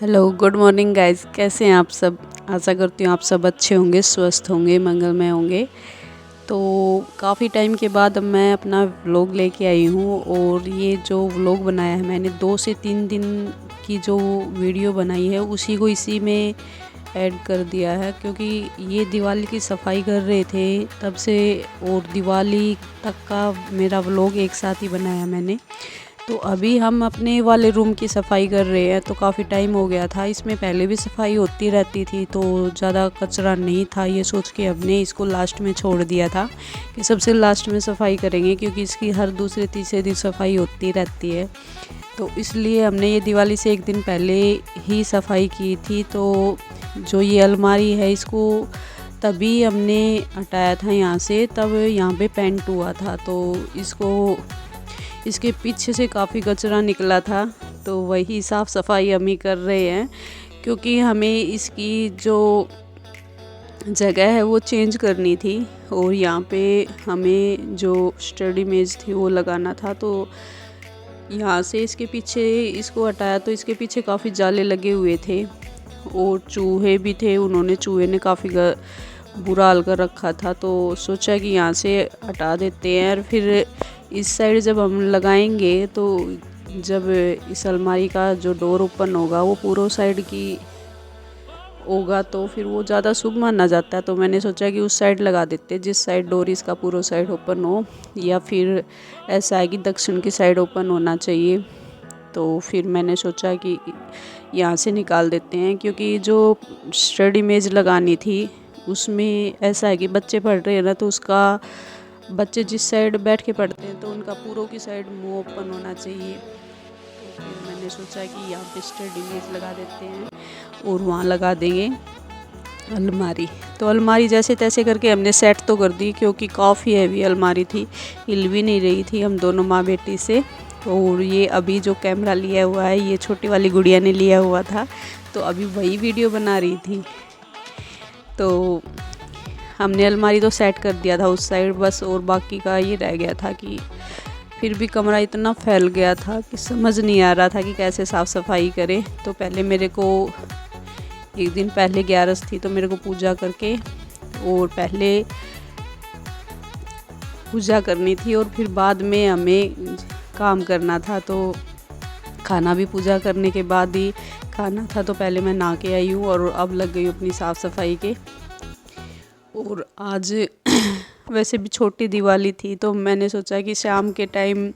Hello, good morning guys. कैसे हैं आप सब? आशा करती हूँ आप सब अच्छे होंगे, स्वस्थ होंगे, मंगलमय होंगे। तो काफ़ी टाइम के बाद अब मैं अपना व्लॉग लेके आई हूँ और ये जो व्लॉग बनाया है मैंने 2 से 3 दिन की जो वीडियो बनाई है उसी को इसी में ऐड कर दिया है, क्योंकि ये दिवाली की सफाई कर रहे थे तब से और दिवाली तक का मेरा व्लॉग एक साथ ही बनाया मैंने। तो अभी हम अपने वाले रूम की सफाई कर रहे हैं। तो काफ़ी टाइम हो गया था, इसमें पहले भी सफाई होती रहती थी तो ज़्यादा कचरा नहीं था, ये सोच के हमने इसको लास्ट में छोड़ दिया था कि सबसे लास्ट में सफाई करेंगे, क्योंकि इसकी हर दूसरे तीसरे दिन सफाई होती रहती है। तो इसलिए हमने ये दिवाली से एक दिन पहले ही सफाई की थी। तो जो ये अलमारी है इसको तभी हमने हटाया था यहाँ से, तब यहाँ पे पेंट हुआ था। तो इसके पीछे से काफ़ी कचरा निकला था, तो वही साफ़ सफाई हम ही कर रहे हैं, क्योंकि हमें इसकी जो जगह है वो चेंज करनी थी और यहाँ पे हमें जो स्टडी मेज थी वो लगाना था। तो यहाँ से इसके पीछे इसको हटाया तो इसके पीछे काफ़ी जाले लगे हुए थे और चूहे भी थे, चूहे ने काफ़ी बुरा हाल कर रखा था। तो सोचा कि यहाँ से हटा देते हैं और फिर इस साइड जब हम लगाएंगे तो जब इस अलमारी का जो डोर ओपन होगा वो पूरा साइड की होगा तो फिर वो ज़्यादा शुभ माना जाता है। तो मैंने सोचा कि उस साइड लगा देते जिस साइड डोर इसका पूरा साइड ओपन हो, या फिर ऐसा है कि दक्षिण की साइड ओपन होना चाहिए। तो फिर मैंने सोचा कि यहाँ से निकाल देते हैं, क्योंकि जो स्टडी मेज लगानी थी उसमें ऐसा है कि बच्चे पढ़ रहे हैं ना, तो उसका बच्चे जिस साइड बैठ के पढ़ते हैं तो उनका पूरों की साइड मुंह ओपन होना चाहिए। तो फिर मैंने सोचा कि यहाँ पे स्टडी मेज लगा देते हैं और वहाँ लगा देंगे अलमारी। तो अलमारी जैसे तैसे करके हमने सेट तो कर दी, क्योंकि काफ़ी हैवी अलमारी थी, हिल भी नहीं रही थी हम दोनों माँ बेटी से। और ये अभी जो कैमरा लिया हुआ है ये छोटी वाली गुड़िया ने लिया हुआ था, तो अभी वही वीडियो बना रही थी। तो हमने अलमारी तो सेट कर दिया था उस साइड बस, और बाकी का ये रह गया था कि फिर भी कमरा इतना फैल गया था कि समझ नहीं आ रहा था कि कैसे साफ़ सफाई करें। तो पहले मेरे को एक दिन पहले 11 थी, तो मेरे को पूजा करके और पहले पूजा करनी थी और फिर बाद में हमें काम करना था। तो खाना भी पूजा करने के बाद ही खाना था। तो पहले मैं नहा के आई हूँ और अब लग गई अपनी साफ़ सफाई के। और आज वैसे भी छोटी दिवाली थी, तो मैंने सोचा कि शाम के टाइम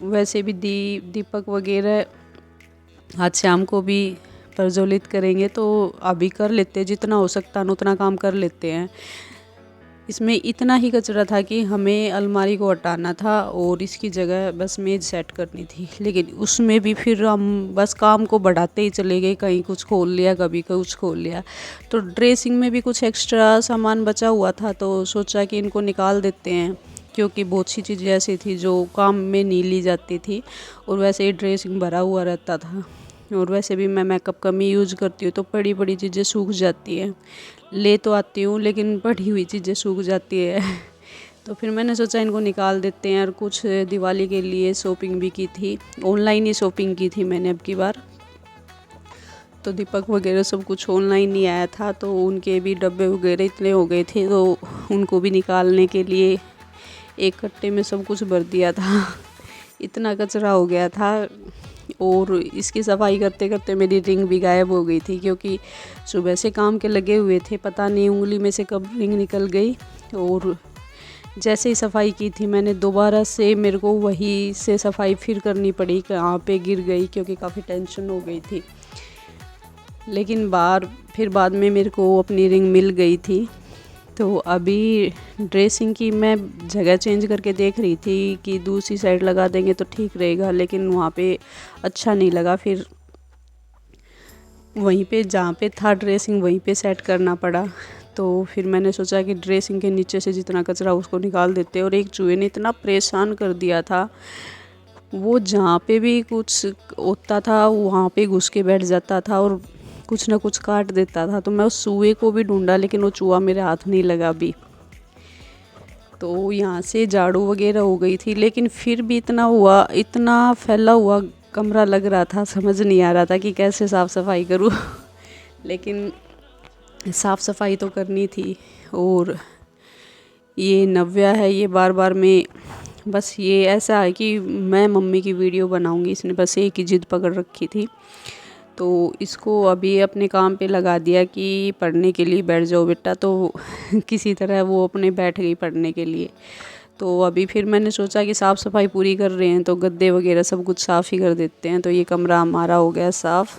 वैसे भी दीपक वगैरह आज शाम को भी प्रज्वलित करेंगे, तो अभी कर लेते हैं, जितना हो सकता है उतना काम कर लेते हैं। इसमें इतना ही कचरा था कि हमें अलमारी को हटाना था और इसकी जगह बस मेज सेट करनी थी, लेकिन उसमें भी फिर हम बस काम को बढ़ाते ही चले गए, कहीं कुछ खोल लिया कभी कुछ खोल लिया। तो ड्रेसिंग में भी कुछ एक्स्ट्रा सामान बचा हुआ था, तो सोचा कि इनको निकाल देते हैं, क्योंकि बहुत सी चीज़ें ऐसी थी जो काम में नहीं ली जाती थी और वैसे ही ड्रेसिंग भरा हुआ रहता था। और वैसे भी मैं मेकअप कम ही यूज़ करती हूँ, तो बड़ी बड़ी चीज़ें सूख जाती हैं, ले तो आती हूँ लेकिन पड़ी हुई चीज़ें सूख जाती है। तो फिर मैंने सोचा इनको निकाल देते हैं। और कुछ दिवाली के लिए शॉपिंग भी की थी, ऑनलाइन ही शॉपिंग की थी मैंने अब की बार। तो दीपक वगैरह सब कुछ ऑनलाइन ही आया था, तो उनके भी डब्बे वगैरह इतने हो गए थे, तो उनको भी निकालने के लिए एक कट्टे में सब कुछ भर दिया था। इतना कचरा हो गया था। और इसकी सफाई करते करते मेरी रिंग भी गायब हो गई थी, क्योंकि सुबह से काम के लगे हुए थे, पता नहीं उंगली में से कब रिंग निकल गई। और जैसे ही सफाई की थी मैंने दोबारा से मेरे को वही से सफाई फिर करनी पड़ी, कहाँ पे गिर गई, क्योंकि काफ़ी टेंशन हो गई थी। लेकिन फिर बाद में मेरे को अपनी रिंग मिल गई थी। तो अभी ड्रेसिंग की मैं जगह चेंज करके देख रही थी कि दूसरी साइड लगा देंगे तो ठीक रहेगा, लेकिन वहाँ पे अच्छा नहीं लगा। फिर वहीं पे जहाँ पे था ड्रेसिंग वहीं पे सेट करना पड़ा। तो फिर मैंने सोचा कि ड्रेसिंग के नीचे से जितना कचरा उसको निकाल देते। और एक चूहे ने इतना परेशान कर दिया था, वो जहाँ पे भी कुछ होता था वहाँ पे घुस के बैठ जाता था और कुछ ना कुछ काट देता था। तो मैं उस चूहे को भी ढूंढा, लेकिन वो चूहा मेरे हाथ नहीं लगा भी। तो यहाँ से झाड़ू वगैरह हो गई थी, लेकिन फिर भी इतना फैला हुआ कमरा लग रहा था, समझ नहीं आ रहा था कि कैसे साफ़ सफाई करूँ लेकिन साफ़ सफाई तो करनी थी। और ये नव्या है, ये बार बार मैं बस ये ऐसा है कि मैं मम्मी की वीडियो बनाऊंगी, इसने बस एक ही जिद पकड़ रखी थी। तो इसको अभी अपने काम पे लगा दिया कि पढ़ने के लिए बैठ जाओ बेटा, तो किसी तरह वो अपने बैठ गई पढ़ने के लिए। तो अभी फिर मैंने सोचा कि साफ़ सफाई पूरी कर रहे हैं तो गद्दे वगैरह सब कुछ साफ़ ही कर देते हैं। तो ये कमरा हमारा हो गया साफ़।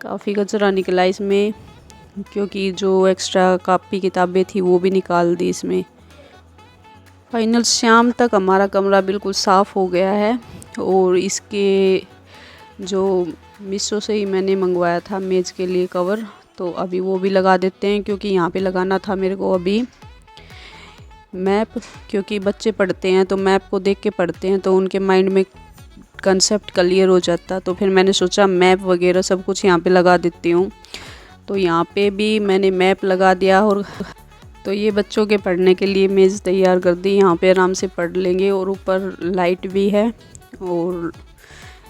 काफ़ी कचरा निकला इसमें, क्योंकि जो एक्स्ट्रा कापी किताबें थी वो भी निकाल दी इसमें। फाइनल शाम तक हमारा कमरा बिल्कुल साफ़ हो गया है। और इसके जो मीशो से ही मैंने मंगवाया था मेज़ के लिए कवर, तो अभी वो भी लगा देते हैं, क्योंकि यहाँ पे लगाना था मेरे को अभी मैप। क्योंकि बच्चे पढ़ते हैं तो मैप को देख के पढ़ते हैं तो उनके माइंड में कंसेप्ट क्लियर हो जाता। तो फिर मैंने सोचा मैप वगैरह सब कुछ यहाँ पे लगा देती हूँ। तो यहाँ पे भी मैंने मैप लगा दिया। और तो ये बच्चों के पढ़ने के लिए मेज़ तैयार कर दी, यहाँ पे आराम से पढ़ लेंगे। और ऊपर लाइट भी है। और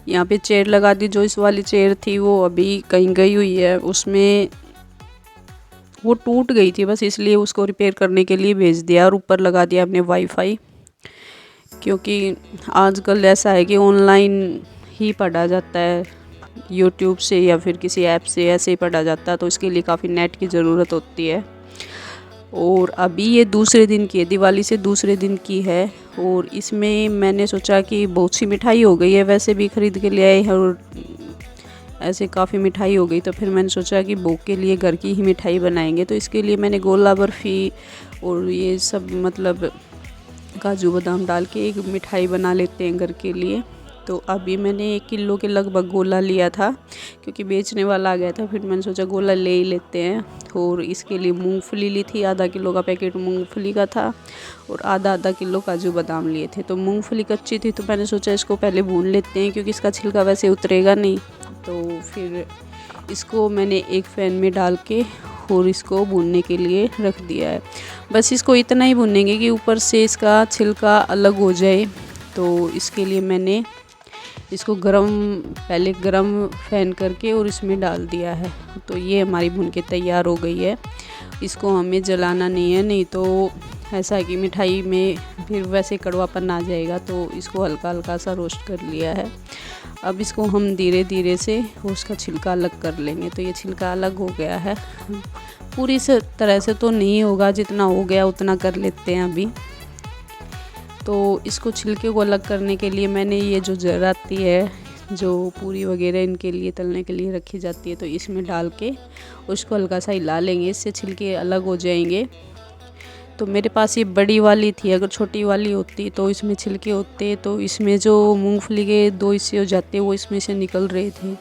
यहाँ पे चेयर लगा दी। जो इस वाली चेयर थी वो अभी कहीं गई हुई है, उसमें वो टूट गई थी बस, इसलिए उसको रिपेयर करने के लिए भेज दिया। और ऊपर लगा दिया हमने वाईफाई, क्योंकि आजकल ऐसा है कि ऑनलाइन ही पढ़ा जाता है, यूट्यूब से या फिर किसी ऐप से ऐसे ही पढ़ा जाता है। तो इसके लिए काफ़ी नेट की ज़रूरत होती है। और अभी ये दूसरे दिन की है, दिवाली से दूसरे दिन की है। और इसमें मैंने सोचा कि बहुत सी मिठाई हो गई है, वैसे भी ख़रीद के ले आए और ऐसे काफ़ी मिठाई हो गई। तो फिर मैंने सोचा कि भोग के लिए घर की ही मिठाई बनाएंगे। तो इसके लिए मैंने गोला बर्फ़ी और ये सब मतलब काजू बादाम डाल के एक मिठाई बना लेते हैं घर के लिए। तो अभी मैंने 1 किलो के लगभग गोला लिया था, क्योंकि बेचने वाला आ गया था। फिर मैंने सोचा गोला ले ही लेते हैं। और इसके लिए मूंगफली ली थी, आधा किलो का पैकेट मूंगफली का था। और आधा किलो काजू बादाम लिए थे। तो मूंगफली कच्ची थी तो मैंने सोचा इसको पहले भून लेते हैं, क्योंकि इसका छिलका वैसे उतरेगा नहीं। तो फिर इसको मैंने एक पैन में डाल के और इसको भूनने के लिए रख दिया है। बस इसको इतना ही भूनेंगे कि ऊपर से इसका छिलका अलग हो जाए। तो इसके लिए मैंने इसको पहले गरम फैन करके और इसमें डाल दिया है। तो ये हमारी भून के तैयार हो गई है। इसको हमें जलाना नहीं है, नहीं तो ऐसा है कि मिठाई में फिर वैसे कड़वापन आ जाएगा। तो इसको हल्का हल्का सा रोस्ट कर लिया है। अब इसको हम धीरे धीरे से उसका छिलका अलग कर लेंगे। तो ये छिलका अलग हो गया है, पूरी से तरह से तो नहीं होगा, जितना हो गया उतना कर लेते हैं अभी। तो इसको छिलके को अलग करने के लिए मैंने ये जो जर आती है, जो पूरी वगैरह इनके लिए तलने के लिए रखी जाती है, तो इसमें डाल के उसको हल्का सा हिला लेंगे, इससे छिलके अलग हो जाएंगे। तो मेरे पास ये बड़ी वाली थी, अगर छोटी वाली होती तो इसमें छिलके होते तो इसमें जो मूंगफली के 2 हिस्से हो जाते वो इसमें से निकल रहे थे।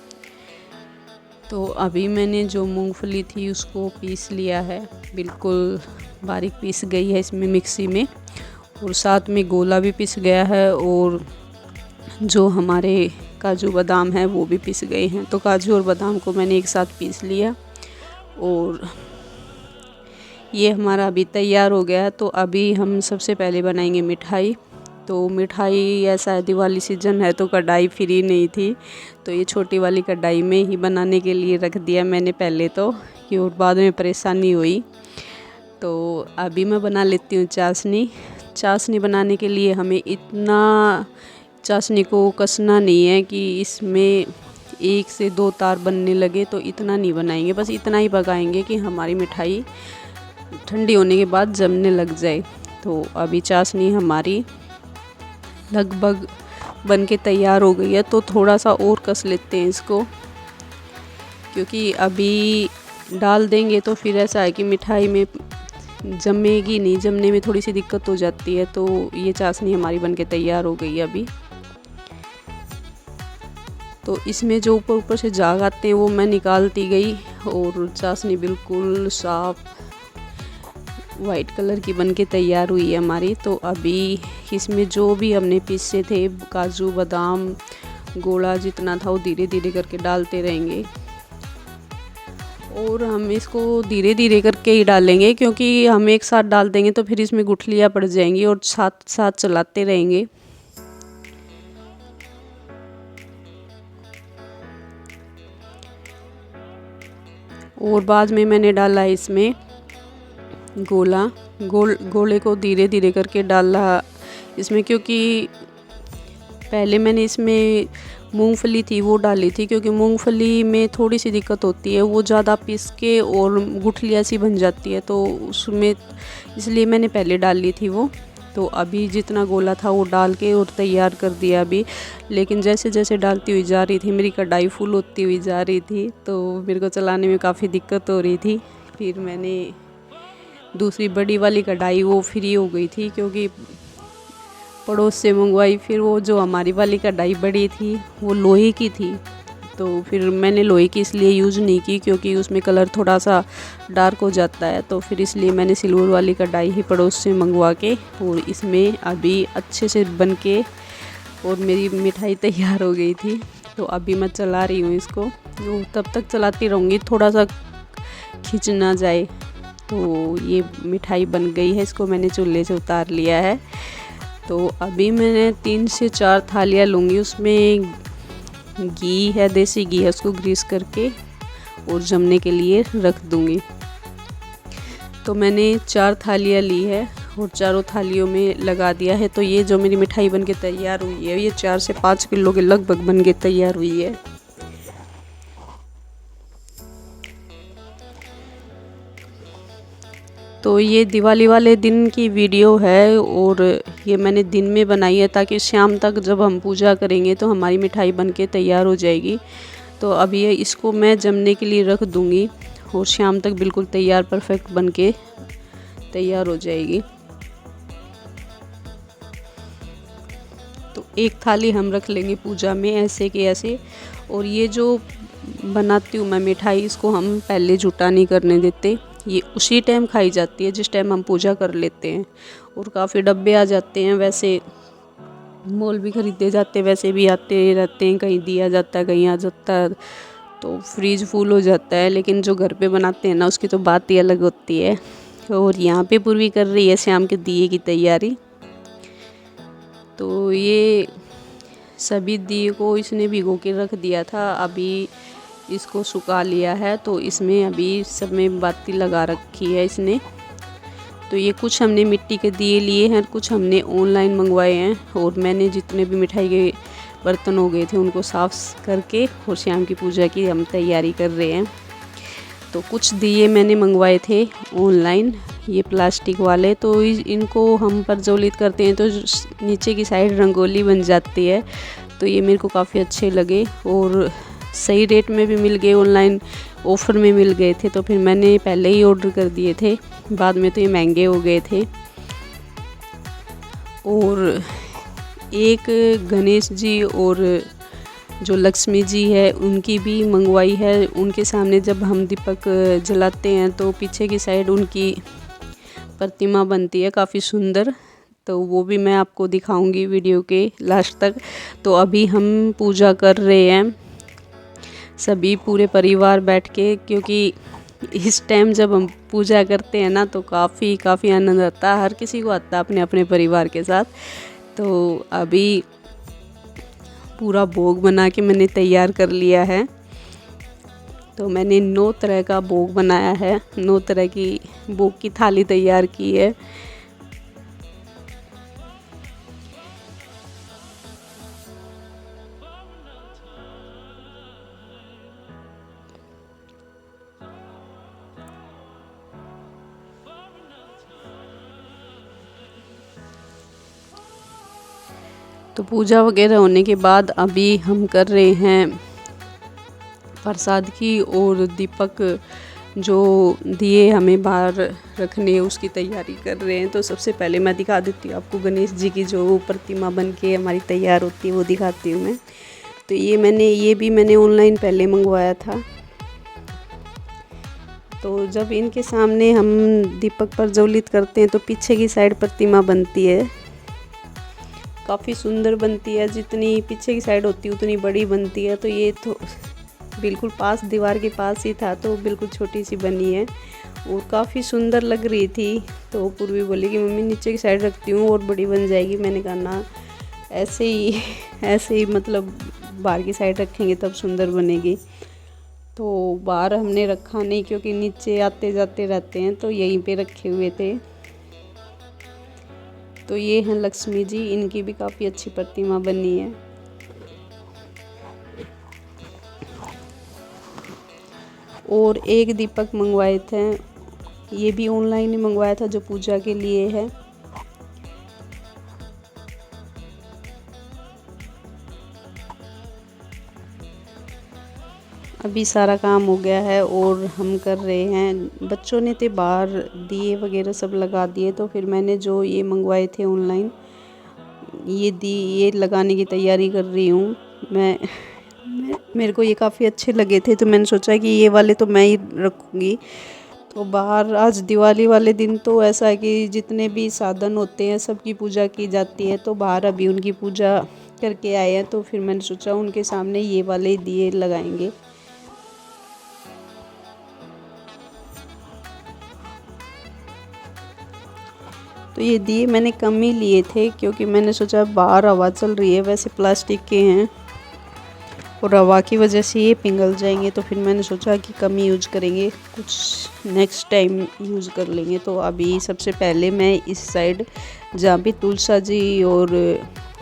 तो अभी मैंने जो मूंगफली थी उसको पीस लिया है, बिल्कुल बारीक पीस गई है इसमें मिक्सी में। और साथ में गोला भी पिस गया है। और जो हमारे काजू बादाम है वो भी पिस गए हैं। तो काजू और बादाम को मैंने एक साथ पीस लिया। और ये हमारा अभी तैयार हो गया है। तो अभी हम सबसे पहले बनाएंगे मिठाई। तो मिठाई ऐसा है, दिवाली सीजन है तो कढ़ाई फ्री नहीं थी, तो ये छोटी वाली कढ़ाई में ही बनाने के लिए रख दिया मैंने पहले तो, कि और बाद में परेशानी हुई। तो अभी मैं बना लेती हूँ चाशनी। चाशनी बनाने के लिए हमें इतना चाशनी को कसना नहीं है कि इसमें 1 से 2 तार बनने लगे, तो इतना नहीं बनाएंगे, बस इतना ही पकाएंगे कि हमारी मिठाई ठंडी होने के बाद जमने लग जाए। तो अभी चाशनी हमारी लगभग बन के तैयार हो गई है। तो थोड़ा सा और कस लेते हैं इसको, क्योंकि अभी डाल देंगे तो फिर ऐसा है कि मिठाई में जमेगी नहीं, जमने में थोड़ी सी दिक्कत हो जाती है। तो ये चाशनी हमारी बनके तैयार हो गई है अभी। तो इसमें जो ऊपर से झाग आते हैं वो मैं निकालती गई। और चाशनी बिल्कुल साफ वाइट कलर की बनके तैयार हुई है हमारी। तो अभी इसमें जो भी हमने पीसे थे काजू बादाम गोला जितना था वो धीरे धीरे करके डालते रहेंगे। और हम इसको धीरे धीरे करके ही डालेंगे, क्योंकि हम एक साथ डाल देंगे तो फिर इसमें गुठलियाँ पड़ जाएंगी, और साथ साथ चलाते रहेंगे। और बाद में मैंने डाला इसमें गोले को धीरे धीरे करके डाला इसमें, क्योंकि पहले मैंने इसमें मूंगफली थी वो डाली थी, क्योंकि मूंगफली में थोड़ी सी दिक्कत होती है, वो ज़्यादा पिस के और गुठलियाँ सी बन जाती है, तो उसमें इसलिए मैंने पहले डाल ली थी वो। तो अभी जितना गोला था वो डाल के और तैयार कर दिया अभी। लेकिन जैसे जैसे डालती हुई जा रही थी मेरी कढ़ाई फुल होती हुई जा रही थी, तो मेरे को चलाने में काफ़ी दिक्कत हो रही थी। फिर मैंने दूसरी बड़ी वाली कढ़ाई वो फ्री हो गई थी, क्योंकि पड़ोस से मंगवाई। फिर वो जो हमारी वाली कढ़ाई बड़ी थी वो लोहे की थी, तो फिर मैंने लोहे की इसलिए यूज़ नहीं की क्योंकि उसमें कलर थोड़ा सा डार्क हो जाता है, तो फिर इसलिए मैंने सिल्वर वाली कढ़ाई ही पड़ोस से मंगवा के और इसमें अभी अच्छे से बन के और मेरी मिठाई तैयार हो गई थी। तो अभी मैं चला रही हूँ इसको, तो तब तक चलाती रहूँगी थोड़ा सा खिंच ना जाए। तो ये मिठाई बन गई है, इसको मैंने चूल्हे से उतार लिया है। तो अभी मैंने 3 से 4 थालियाँ लूँगी, उसमें घी है, देसी घी है, उसको ग्रीस करके और जमने के लिए रख दूँगी। तो मैंने 4 थालियाँ ली है और चारों थालियों में लगा दिया है। तो ये जो मेरी मिठाई बनके तैयार हुई है ये 4 से 5 किलो के लगभग बनके तैयार हुई है। तो ये दिवाली वाले दिन की वीडियो है और ये मैंने दिन में बनाई है ताकि शाम तक जब हम पूजा करेंगे तो हमारी मिठाई बनके तैयार हो जाएगी। तो अब ये इसको मैं जमने के लिए रख दूँगी और शाम तक बिल्कुल तैयार परफेक्ट बनके तैयार हो जाएगी। तो एक थाली हम रख लेंगे पूजा में ऐसे के ऐसे। और ये जो बनाती हूँ मैं मिठाई, इसको हम पहले जुटा नहीं करने देते, ये उसी टाइम खाई जाती है जिस टाइम हम पूजा कर लेते हैं। और काफ़ी डब्बे आ जाते हैं, वैसे मॉल भी ख़रीदे जाते हैं, वैसे भी आते रहते हैं, कहीं दिया जाता है कहीं आ जाता है, तो फ्रीज फुल हो जाता है। लेकिन जो घर पे बनाते हैं ना उसकी तो बात ही अलग होती है। और यहाँ पे पूर्वी कर रही है शाम के दिए की तैयारी। तो ये सभी दिए को इसने भिगो के रख दिया था, अभी इसको सुखा लिया है। तो इसमें अभी सब में बाती लगा रखी है इसने। तो ये कुछ हमने मिट्टी के दिए लिए हैं, कुछ हमने ऑनलाइन मंगवाए हैं। और मैंने जितने भी मिठाई के बर्तन हो गए थे उनको साफ़ करके और शाम की पूजा की हम तैयारी कर रहे हैं। तो कुछ दिए मैंने मंगवाए थे ऑनलाइन, ये प्लास्टिक वाले। तो इनको हम प्रज्वलित करते हैं तो नीचे की साइड रंगोली बन जाती है। तो ये मेरे को काफ़ी अच्छे लगे और सही रेट में भी मिल गए, ऑनलाइन ऑफ़र में मिल गए थे। तो फिर मैंने पहले ही ऑर्डर कर दिए थे, बाद में तो ये महंगे हो गए थे। और एक गणेश जी और जो लक्ष्मी जी है उनकी भी मंगवाई है। उनके सामने जब हम दीपक जलाते हैं तो पीछे की साइड उनकी प्रतिमा बनती है काफ़ी सुंदर, तो वो भी मैं आपको दिखाऊंगी वीडियो के लास्ट तक। तो अभी हम पूजा कर रहे हैं सभी पूरे परिवार बैठ के, क्योंकि इस टाइम जब हम पूजा करते हैं ना तो काफ़ी आनंद आता है, हर किसी को आता है अपने अपने परिवार के साथ। तो अभी पूरा भोग बना के मैंने तैयार कर लिया है। तो मैंने 9 तरह का भोग बनाया है, 9 तरह की भोग की थाली तैयार की है। तो पूजा वगैरह होने के बाद अभी हम कर रहे हैं प्रसाद की और दीपक जो दिए हमें बाहर रखने उसकी तैयारी कर रहे हैं। तो सबसे पहले मैं दिखा देती हूँ आपको गणेश जी की जो प्रतिमा बन के हमारी तैयार होती है वो दिखाती हूँ मैं। तो ये भी मैंने ऑनलाइन पहले मंगवाया था। तो जब इनके सामने हम दीपक प्रज्वलित करते हैं तो पीछे की साइड प्रतिमा बनती है, काफ़ी सुंदर बनती है। जितनी पीछे की साइड होती है उतनी बड़ी बनती है। तो ये तो बिल्कुल पास दीवार के पास ही था तो बिल्कुल छोटी सी बनी है और काफ़ी सुंदर लग रही थी। तो पूर्वी बोली कि मम्मी नीचे की साइड रखती हूँ और बड़ी बन जाएगी। मैंने कहा ना, ऐसे ही मतलब बाहर की साइड रखेंगे तब सुंदर बनेगी। तो बाहर हमने रखा नहीं क्योंकि नीचे आते जाते रहते हैं, तो यहीं पे रखे हुए थे। तो ये हैं लक्ष्मी जी, इनकी भी काफ़ी अच्छी प्रतिमा बनी है। और एक दीपक मंगवाए थे, ये भी ऑनलाइन ही मंगवाया था, जो पूजा के लिए है। अभी सारा काम हो गया है और हम कर रहे हैं। बच्चों ने तो बाहर दिए वगैरह सब लगा दिए, तो फिर मैंने जो ये मंगवाए थे ऑनलाइन, ये लगाने की तैयारी कर रही हूँ मैं। मेरे को ये काफ़ी अच्छे लगे थे, तो मैंने सोचा कि ये वाले तो मैं ही रखूँगी। तो बाहर आज दिवाली वाले दिन तो ऐसा है कि जितने भी साधन होते हैं सबकी पूजा की जाती है, तो बाहर अभी उनकी पूजा करके आए हैं, तो फिर मैंने सोचा उनके सामने ये वाले दिए लगाएंगे। तो ये दिए मैंने कम ही लिए थे क्योंकि मैंने सोचा बाहर हवा चल रही है, वैसे प्लास्टिक के हैं और हवा की वजह से ये पिघल जाएंगे, तो फिर मैंने सोचा कि कम ही यूज करेंगे, कुछ नेक्स्ट टाइम यूज़ कर लेंगे। तो अभी सबसे पहले मैं इस साइड जहाँ पे तुलसा जी और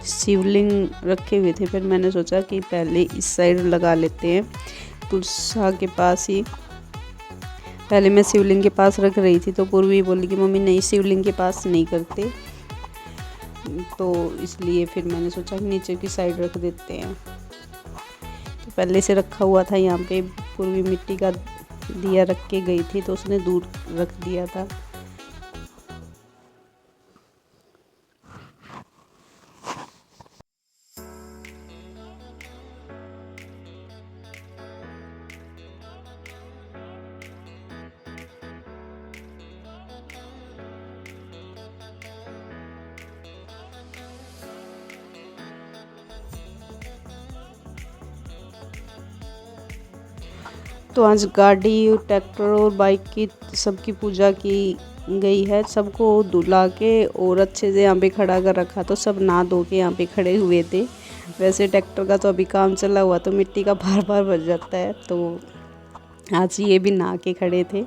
शिवलिंग रखे हुए थे, फिर मैंने सोचा कि पहले इस साइड लगा लेते हैं, तुलसा के पास ही। पहले मैं शिवलिंग के पास रख रही थी, तो पूर्वी बोली कि मम्मी नहीं, शिवलिंग के पास नहीं करते, तो इसलिए फिर मैंने सोचा कि नीचे की साइड रख देते हैं। तो पहले से रखा हुआ था यहाँ पे, पूर्वी मिट्टी का दिया रख के गई थी, तो उसने दूर रख दिया था। तो आज गाड़ी, ट्रैक्टर और बाइक की सबकी पूजा की गई है, सबको धुला के और अच्छे से यहाँ पे खड़ा कर रखा, तो सब नहा धो के यहाँ पे खड़े हुए थे। वैसे ट्रैक्टर का तो अभी काम चला हुआ, तो मिट्टी का बार बार भर जाता है, तो आज ये भी नहा के खड़े थे।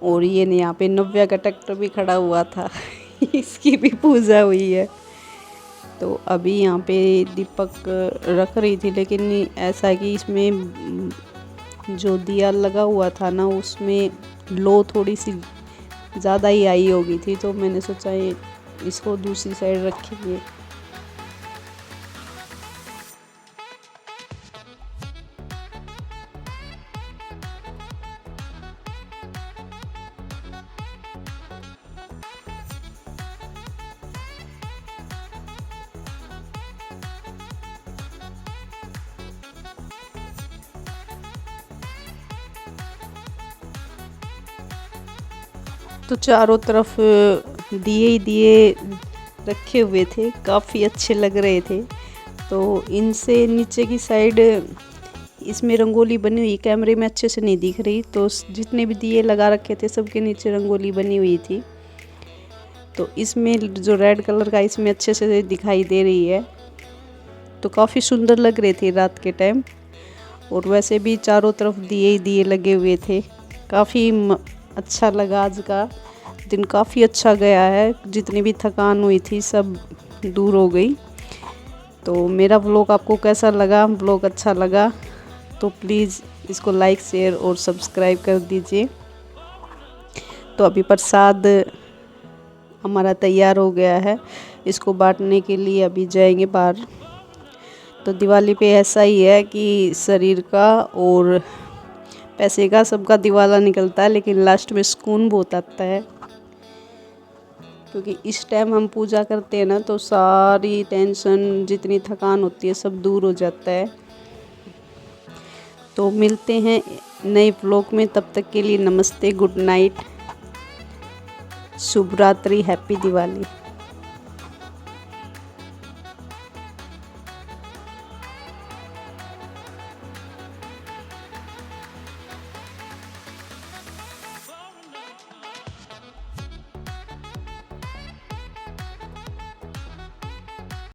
और ये नहीं, यहाँ पे नव्या का ट्रैक्टर भी खड़ा हुआ था इसकी भी पूजा हुई है। तो अभी यहाँ पे दीपक रख रही थी, लेकिन ऐसा है कि इसमें जो दिया लगा हुआ था ना, उसमें लो थोड़ी सी ज़्यादा ही आई होगी थी, तो मैंने सोचा ये इसको दूसरी साइड रखेंगे। तो चारों तरफ दिए ही दिए रखे हुए थे, काफ़ी अच्छे लग रहे थे। तो इनसे नीचे की साइड इसमें रंगोली बनी हुई, कैमरे में अच्छे से नहीं दिख रही, तो जितने भी दिए लगा रखे थे सबके नीचे रंगोली बनी हुई थी। तो इसमें जो रेड कलर का इसमें अच्छे से दिखाई दे रही है, तो काफ़ी सुंदर लग रहे थे रात के टाइम। और वैसे भी चारों तरफ दिए ही दिए लगे हुए थे, काफ़ी अच्छा लगा। आज का दिन काफ़ी अच्छा गया है, जितनी भी थकान हुई थी सब दूर हो गई। तो मेरा व्लॉग आपको कैसा लगा? व्लॉग अच्छा लगा तो प्लीज़ इसको लाइक, शेयर और सब्सक्राइब कर दीजिए। तो अभी प्रसाद हमारा तैयार हो गया है, इसको बांटने के लिए अभी जाएंगे बाहर। तो दिवाली पे ऐसा ही है कि शरीर का और पैसे का सबका दिवाला निकलता है, लेकिन लास्ट में सुकून बहुत आता है, क्योंकि इस टाइम हम पूजा करते हैं ना, तो सारी टेंशन, जितनी थकान होती है सब दूर हो जाता है। तो मिलते हैं नए व्लॉग में, तब तक के लिए नमस्ते, गुड नाइट, शुभ रात्रि, हैप्पी दिवाली।